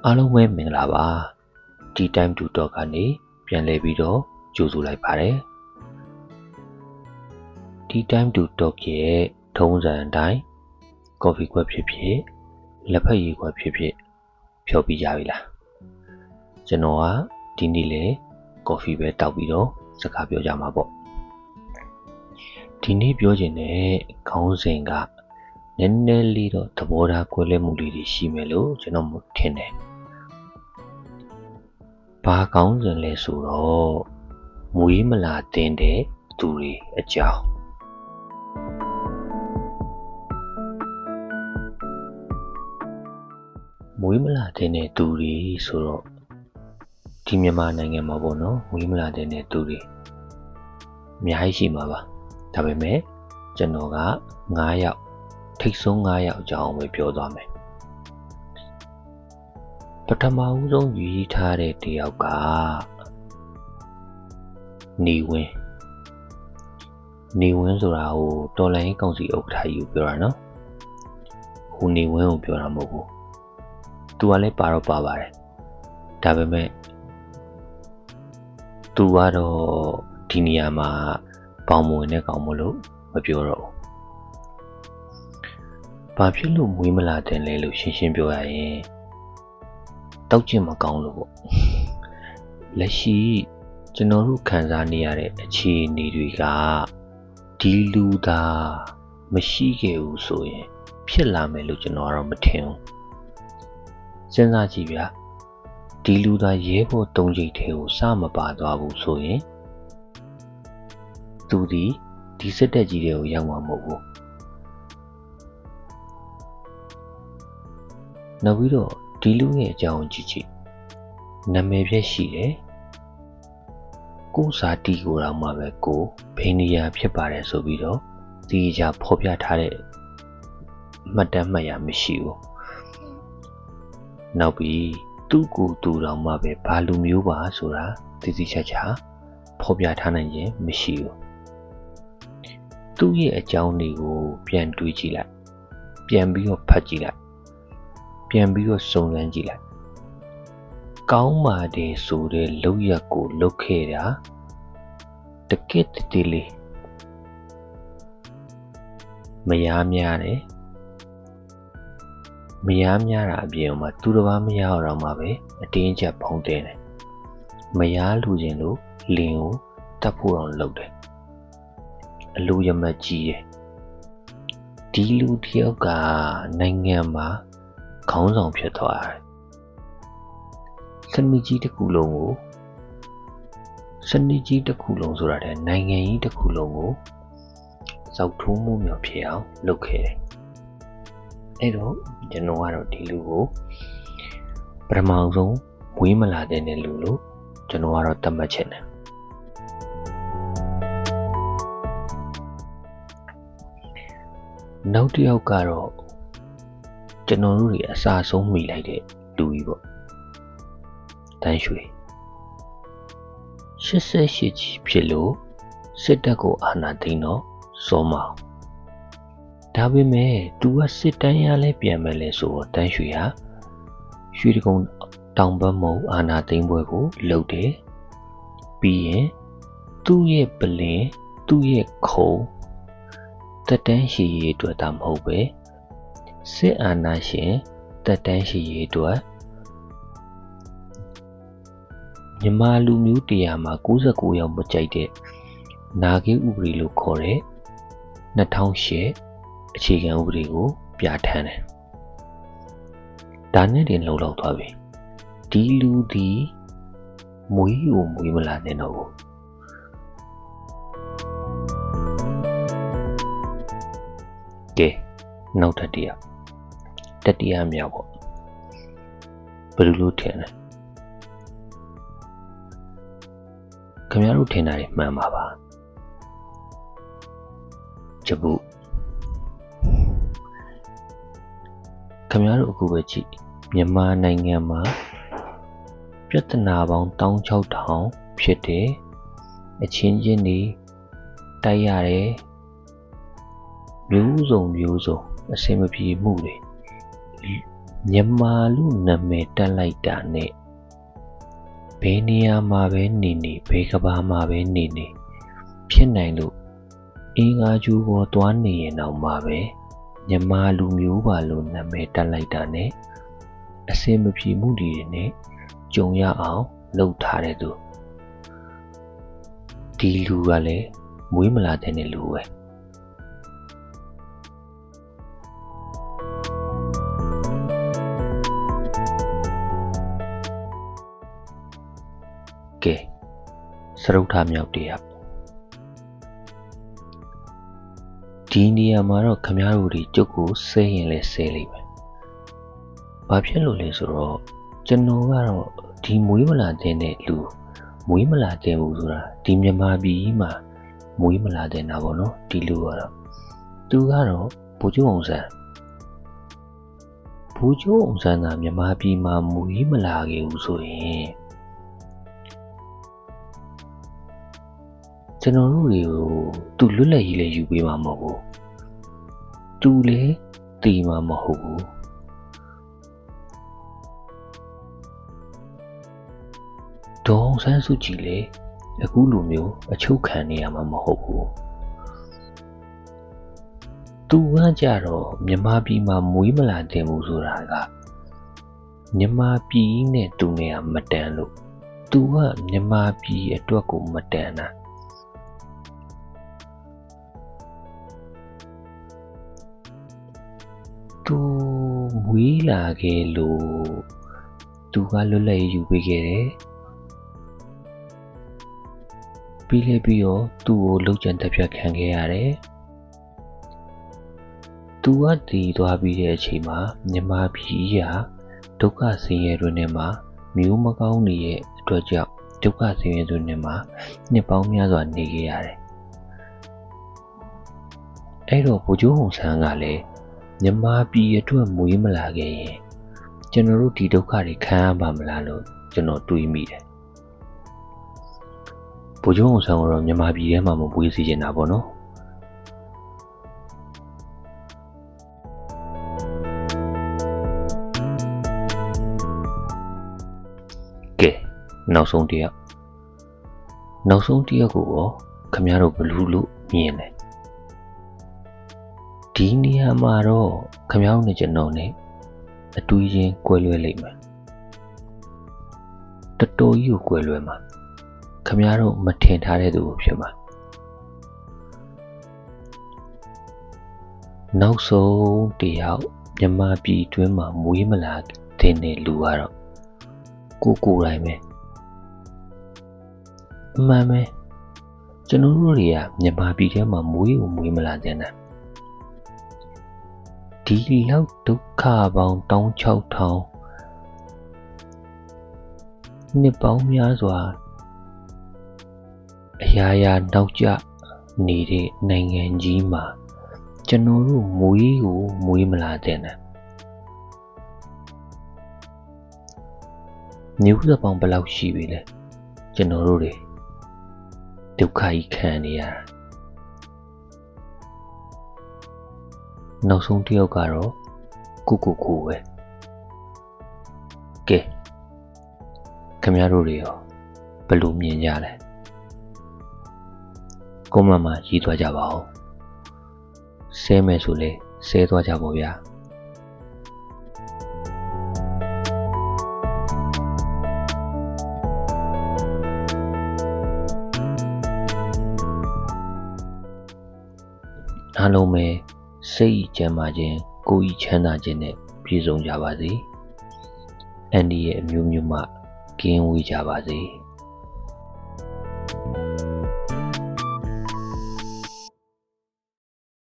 အားလုံးပဲမင်္ဂလာပါဒီ time to talk ကနေပြန်လည်ပြီးတော့ကြိုဆိုလိုက်ပါတယ်ဒီ time to talk ရဲ့ထုံးစံအတိုင်း coffee ခွက်ဖြစ်ဖြစ်လက်ဖက်ရည်ခွက်ဖြစ်ဖြစ်ဖြောပြီးကြပြီလားကျွန်တော်ကဒီနေ့လေ coffee ပဲတောက်ပြီးတော့စကားပြောကြမှာပေါ့ဒီနေ့ပြောချင်တဲ့ခေါင်းစဉ်ကနည်းနည်းလေးတော့သဘောထားကွဲလွဲမှုလေးတွေရှိမယ်လို့ကျွန်တော်ထင်တယ်ဘာကောင်းစဉ်လဲဆိုတော့မွေးမလာတင်တဲ့သူတွေအကြောင်းမွေးမလာတင်တဲ့သူတွေဆိုတော့ဒီမြန်မာနိုင်ငံမှာပေါ့နော်မွေးမလာတင်တဲ့သူတွေအများကြီးရှိမှာပါဒါပေမဲ့ကျွန်တော်က9ယောက်ထိတ်ဆုံး9ယောက်အကြောင်းပဲပြောသွားမယ်ပထမဦးဆုံးယူထားတဲ့တယောက်ကနေဝင်းဆိုတာဟိုတော်လိုင်းကောင်စီဥက္ကဋ္ဌကြီးကိုပြောတာနော်ဟိုနေဝင်းကိုပြောတာမဟုတ်ဘူးသူကလည်းပါတော့ပါပါတယ်ဒါပေမဲ့သူကတော့ဒီနေရာမှာပေါင်မဝင်တဲ့ကောင်မလို့မပြောတော့ဘူးဘာဖြစ်လို့မွေးမလာတင်လဲလို့ရှင်းပြောရရင်တောက်ကျင်မကောင်းလို့ပေါ့လက်ရှိကျွန်တော်တို့ခံစားနေရတဲ့အခြေအနေတွေကဒီလူသားမရှိခဲ့ဘူးဆိုရင်ဖြစ်လာမယ်လို့ကျွန်တော်ကတော့မထင်ဘူးစဉ်းစားကြည့်ဗျာဒီလူသားရဲဘော်3ချိန်ထဲကိုစမပါသွားဘူးဆိုရင်သူဒီစစ်တပ်ကြီးတွေကိုရောက်မှာမဟုတ်ဘူးနောက်ပြီးတော့ဒီလူရဲ့အကြောင်းကြည့်နာမည်ပြည့်ရှိတယ်ကိုစာတီကိုတော့မှပဲကိုဖေနီယာဖြစ်ပါတယ်ဆိုပြီးတော့ဒီကြဖော်ပြထားတဲ့မှတ်တမ်းမှတ်ရမရှိဘူးနောက်ပြီးသူ့ကိုသူတော်မှပဲဘာလူမျိုးပါဆိုတာတိချာဖော်ပြထားနိုင်ခြင်းမရှိဘူးသူ့ရဲ့အကြောင်းတွေကိုပြန်တွေးကြည့်လိုက်ပြန်ပြီးတော့ဖတ်ကြည့်လိုက်ပြန်ပြီးတော့စုံစမ်းကြည့်လိုက်ကောင်းပါတယ်ဆိုတဲ့လောက်ရက်ကိုလုတ်ခဲ့တာတကယ့်တည်းလေးမယားများတယ်မယားများတာအပြင်မှာသူတစ်ပါးမရတော့မှပဲအတင်းကျပ်ဖုံးတယ်မယားလူချင်းလို့လင်းကိုတတ်ဖို့တော့လုပ်တယ်အလိုရမကြီးတယ်ဒီလူတယောက်ကနိုင်ငံမှာခေါင်းဆောင်ဖြစ်သွားတယ်စနစ်ကြီးတစ်ခုလုံးဆိုတာတဲ့နိုင်ငံကြီးတစ်ခုလုံးကိုစောက်ထိုးမှုမျိုးဖြစ်အောင်လုပ်ခဲ့တယ်အဲ့တော့ကျွန်တော်ကတော့ဒီလူကိုပထမဆုံးဝေးမလာတဲ့လူလို့ကျွန်တော်ကတော့သတ်မှတ်ချင်တယ်နောက်တစ်ယောက်ကတော့ကျွန်တော်တို့တွေအစာဆုံးမိလိုက်တဲ့လူကြီးပေါ့တန်းရွှေ88ကြီးဖြစ်လို့စစ်တပ်ကိုအာဏာသိမ်းတော့စောမအောင်ဒါပေမဲ့သူကစစ်တမ်းရလဲပြန်မယ်လဲဆိုတော့တန်းရွှေဟာရွှေတကုံတောင်ဘက်မုံအာဏာသိမ်းပွဲကိုလုပ်တယ်ပြီးရင်သူ့ရဲ့ပလင်သူ့ရဲ့ခုံတက်တန်းရှိရေးအတွက်ဒါမဟုတ်ပဲစစ်အာဏာရှင်တက်တန်းရှိရေးအတွက်မြန်မာလူမျိုးတရားမှာ69ယောက်မကြိုက်တဲ့နာဂိဥပဒေလို့ခေါ်တဲ့2008အခြေခံဥပဒေကိုပြဋ္ဌာန်းတယ်ဒါနဲ့တင်လုံလောက်သွားပြီဒီလူဒီမွေးမလာနဲ့တော့ဘူးကဲနောက်တတိယမြောက်ပေါ့ဘယ်လိုထင်လဲခင်ဗျားတို့ထင်တာတွေမှန်ပါပါကျပုခင်ဗျားတို့အခုပဲကြည့်မြန်မာနိုင်ငံမှာပြဿနာပေါင်း16000ဖြစ်တယ်အချင်းချင်းတွေတိုက်ရတယ်မျိုးစုံအဆင်မပြေမှုတွေ မြန်မာလူနာမည်တက်လိုက်တာနဲ့ဘယ်နေရာမှာပဲနေနေဘယ်ကဘာမှာပဲနေနေဖြစ်နိုင်လို့အင်္ဂါကျူပေါ်သွားနေရင်တော့မှာပဲမြန်မာလူမျိုးပါလို့နာမည်တက်လိုက်တာနဲ့အစင်မပြေမှုတွေနဲ့ကြုံရအောင်လုပ်ထားတဲ့သူဒီလူကလည်းမွေးမလာတဲ့လူပဲကဲစရုပ်ထားမြောက်တရားဒီနေရာမှာတော့ခမားတို့တွေကျုပ်ကိုဆဲရင်လဲဆဲလိမ့်မယ်။ဘာဖြစ်လို့လဲဆိုတော့ကျွန်တော်ကတော့ဒီမွေးမလာတဲ့လူမွေးမလာတဲ့ဘူးဆိုတာဒီမြန်မာပြည်မှာမွေးမလာတဲ့နာပေါ့နော်ဒီလူကတော့သူကတော့ဗိုလ်ချုပ်အောင်ဆန်းကမြန်မာပြည်မှာမွေးမလာခဲ့ဘူးဆိုရင်ကျွန်တော်တို့တွေကိုသူလွတ်လပ်ရေးလည်းယူပေးမှာမဟုတ်ဘူးသူလည်းတည်မှာမဟုတ်ဘူးဒေါ်အောင်ဆန်းစုကြည်လည်းအခုလိုမျိုးအချုပ်ခံနေရမှာမဟုတ်ဘူးသူကကြတော့မြန်မာပြည်မှာမွေးမလာတဲ့ဘူးဆိုတာကမြန်မာပြည်နဲ့သူနဲ့မတန်လို့သူကမြန်မာပြည်အတွက်ကိုမတန်တာသူမွေးလာခဲ့လို့သူကလွတ်လပ်ရေးယူပေးခဲ့တယ်ပြီးတော့သူ့ကိုလှုပ်ကြံတက်ဖြတ်ခံခဲ့ရတယ်သူကတည်သွားပြီးတဲ့အချိန်မှာမြန်မာပြည်ကဒုက္ခဆင်းရဲတွေနဲ့မှာမျိုးမကောင်းနေတဲ့အတွက်ကြောင့်ဒုက္ခဆင်းရဲတွေနဲ့မှာနှစ်ပေါင်းများစွာနေခဲ့ရတယ်အဲ့တော့ဗိုလ်ချုပ်အောင်ဆန်းကလည်းမြန်မာပြည်အတွက်မွေးမလာခဲ့ရင်ကျွန်တော်တို့ဒီဒုက္ခတွေခံရပါမလားလို့ကျွန်တော်တွေးမိတယ်ဗိုလ်ချုပ်အောင်ဆန်းကတော့မြန်မာပြည်ထဲမှာမပွေးစီချင်တာပေါ့နော်ကဲနောက်ဆုံးတစ်ယောက်ကိုရောခင်ဗျားတို့ဘယ်လိုလို့မြင်လဲဒီနေရာမှာတော့ခင်ဗျားတို့နဲ့ကျွန်တော်နဲ့အတူချင်းကွဲလွဲလိမ့်မယ်တော်တော်ကြီးကိုကွဲလွဲမှာခင်ဗျားတို့မထင်ထားတဲ့သူဖြစ်မှာနောက်ဆုံးတစ်ယောက်မြန်မာပြည်တွင်းမှာမွေးမလာတဲ့လူကတော့ကိုယ်တိုင်ပဲအမှန်ပဲကျွန်တော်တို့တွေကမြန်မာပြည်ထဲမှာမွေးမလာတဲ့နာဒီလောက်ဒုက္ခပေါင်း16000နှစ်ပေါင်းများစွာအရာနောက်ကျနေတဲ့နိုင်ငံကြီးမှာကျွန်တော်တို့မွေးမလာတဲ့နာမျိုးဆက်ပေါင်းဘယ်လောက်ရှိပြီလဲကျွန်တော်တို့တွေဒုက္ခကြီးခံနေရတာနောက်ဆုံးတစ်ယောက်ကတော့ကိုပဲကဲခင်ဗျားတို့တွေရောဘယ်လိုမြင်ကြလဲကွန်မန့်မှာရေးသွားကြပါဦးဆဲမယ်ဆိုလဲဆဲသွားကြပါဗျာအားလုံးပဲစိတ်ကျန်းမာခြင်းကိုယ်ဤချမ်းသာခြင်းနဲ့ပြည့်စုံကြပါစေအန်ဒီရဲ့အမျိုးမျိုးမှကင်းဝေးကြပါစေ